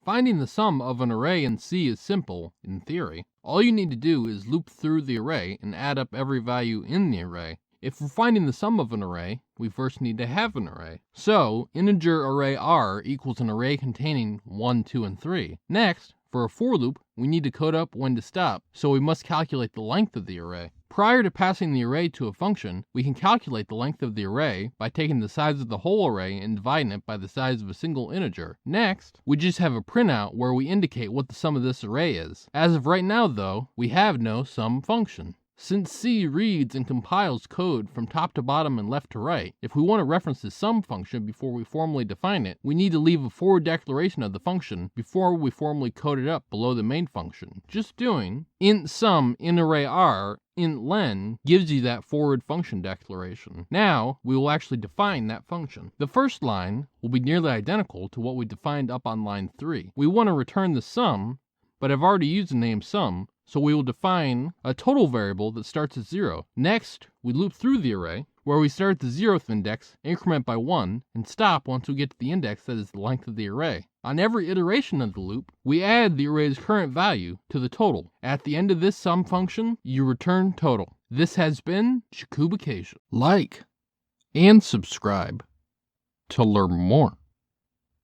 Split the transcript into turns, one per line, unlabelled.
Finding the sum of an array in C is simple, in theory. All you need to do is loop through the array and add up every value in the array. If we're finding the sum of an array, we first need to have an array. So, integer array R equals an array containing 1, 2, and 3. Next, for a for loop, we need to code up when to stop, so we must calculate the length of the array. Prior to passing the array to a function, we can calculate the length of the array by taking the size of the whole array and dividing it by the size of a single integer. Next, we just have a printout where we indicate what the sum of this array is. As of right now, though, we have no sum function. Since C reads and compiles code from top to bottom and left to right, if we want to reference the sum function before we formally define it, we need to leave a forward declaration of the function before we formally code it up below the main function. Just doing int sum in array R int len gives you that forward function declaration. Now, we will actually define that function. The first line will be nearly identical to what we defined up on line 3. We want to return the sum, but I've already used the name sum, so we will define a total variable that starts at 0. Next, we loop through the array, where we start at the 0th index, increment by 1, and stop once we get to the index that is the length of the array. On every iteration of the loop, we add the array's current value to the total. At the end of this sum function, you return total. This has been Jakubication. Like and subscribe to learn more.